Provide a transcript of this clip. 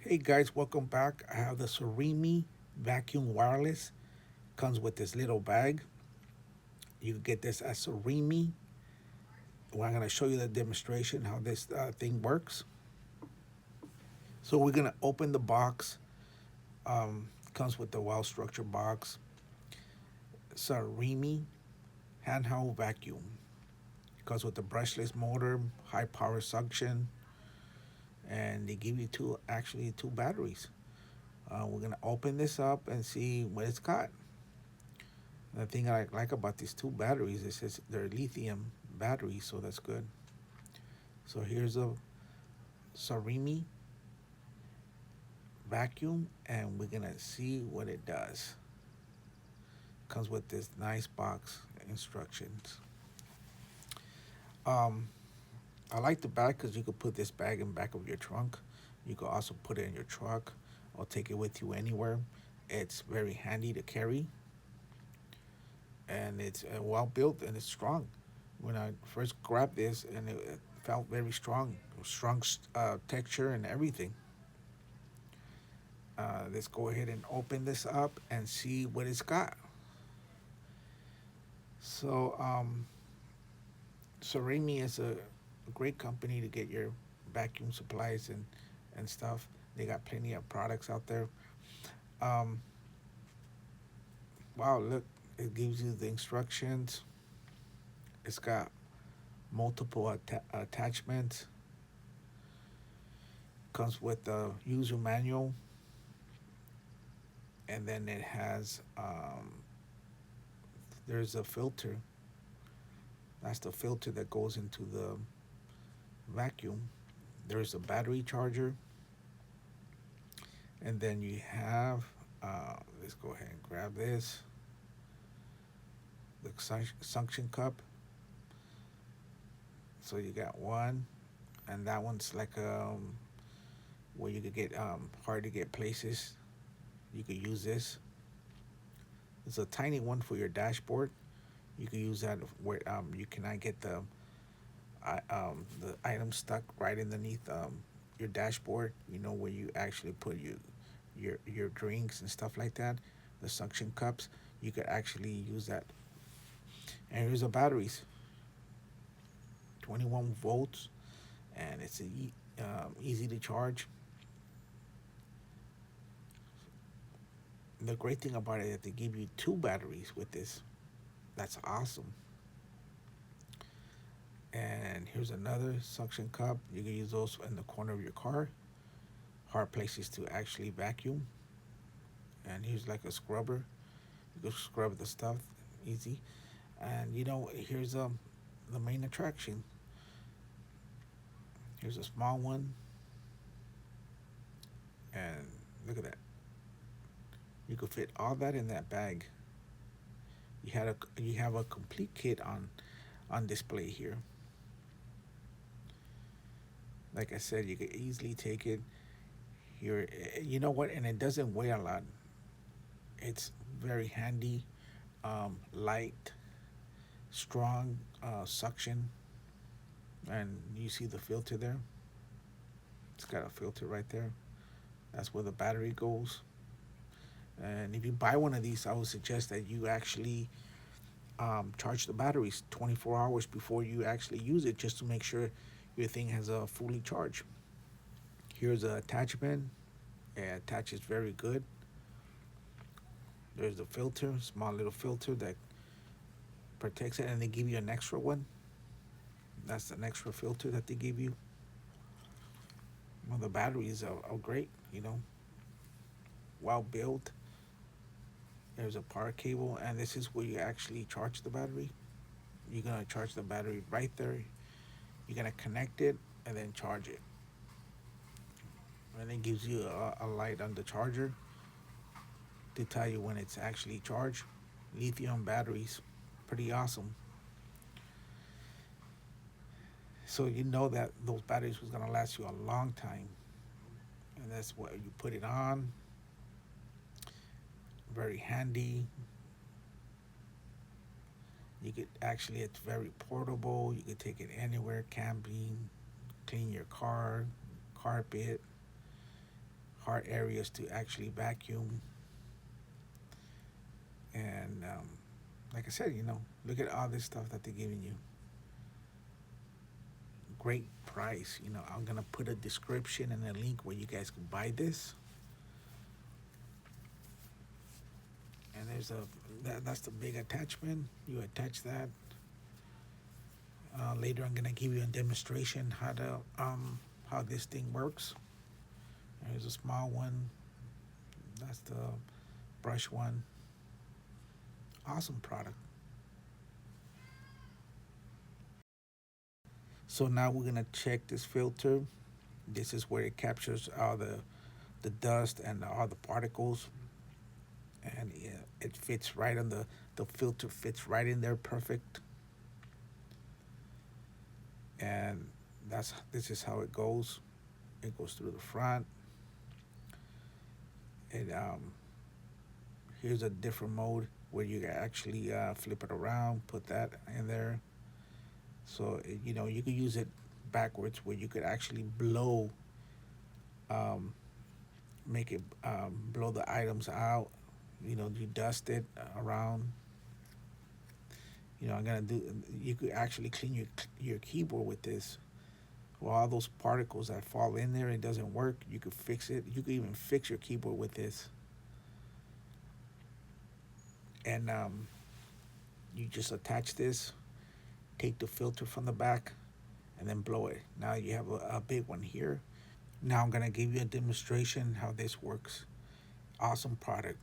Hey guys, welcome back. I have the ZARIMI vacuum wireless. Comes with this little bag. You can get this at ZARIMI. Well, I'm going to show you the demonstration how this thing works. So we're going to open the box. Comes with the well-structured box. ZARIMI handheld vacuum. Comes with the brushless motor, high power suction, and they give you two batteries. We're gonna open this up and see what it's got. The thing I like about these two batteries is they're lithium batteries, so that's good. So here's a ZARIMI vacuum, and we're gonna see what it does. Comes with this nice box instructions. Um, I like the bag because you could put this bag in the back of your trunk. You could also put it in your truck or take it with you anywhere. It's very handy to carry, and it's well built and it's strong. When I first grabbed this, and it felt very strong, strong texture and everything. Let's go ahead and open this up and see what it's got. So, Sorimi is a great company to get your vacuum supplies and stuff. They got plenty of products out there. Um, wow, look, it gives you the instructions. It's got multiple attachments. Comes with the user manual, and then it has there's a filter. That's the filter that goes into the vacuum. There's a battery charger, and then you have let's go ahead and grab this, the suction cup. So you got one, and that one's like where you could get hard to get places. You could use this. It's a tiny one for your dashboard. You can use that where you cannot get the item stuck right underneath your dashboard. You know where you actually put your drinks and stuff like that. The suction cups. You could actually use that. And here's the batteries. 21 volts, and it's easy to charge. The great thing about it is that they give you two batteries with this. That's awesome. And here's another suction cup. You can use those in the corner of your car. Hard places to actually vacuum. And here's like a scrubber. You can scrub the stuff easy. And here's the main attraction. Here's a small one. And look at that. You could fit all that in that bag. You have a complete kit on display here. Like I said, you could easily take it here. You know what? And it doesn't weigh a lot. It's very handy, light, strong suction, and you see the filter there. It's got a filter right there. That's where the battery goes. And if you buy one of these, I would suggest that you actually charge the batteries 24 hours before you actually use it, just to make sure your thing has a fully charged. Here's a attachment. It attaches very good. There's the filter, small little filter that protects it, and they give you an extra one. That's an extra filter that they give you. Well, the batteries are great, well built. There's a power cable, and this is where you actually charge the battery. You're gonna charge the battery right there. You're gonna connect it and then charge it, and it gives you a light on the charger to tell you when it's actually charged. Lithium batteries, pretty awesome. So you know that those batteries was gonna last you a long time, and that's what you put it on. Very handy. You could actually, it's very portable. You could take it anywhere, camping, clean your car, carpet, hard areas to actually vacuum. And like I said, look at all this stuff that they're giving you. Great price. I'm gonna put a description and a link where you guys can buy this. And that's the big attachment. You attach that. Later, I'm gonna give you a demonstration how this thing works. There's a small one. That's the brush one. Awesome product. So now we're gonna check this filter. This is where it captures all the dust and all the particles, and it fits right on the filter fits right in there perfect. And this is how it goes. It goes through the front. It Here's a different mode where you can actually flip it around, put that in there. So you could use it backwards, where you could actually blow, um, make it blow the items out. You dust it around. I'm gonna do. You could actually clean your keyboard with this. Well, all those particles that fall in there, it doesn't work. You could fix it. You could even fix your keyboard with this. And you just attach this, take the filter from the back, and then blow it. Now you have a big one here. Now I'm gonna give you a demonstration how this works. Awesome product.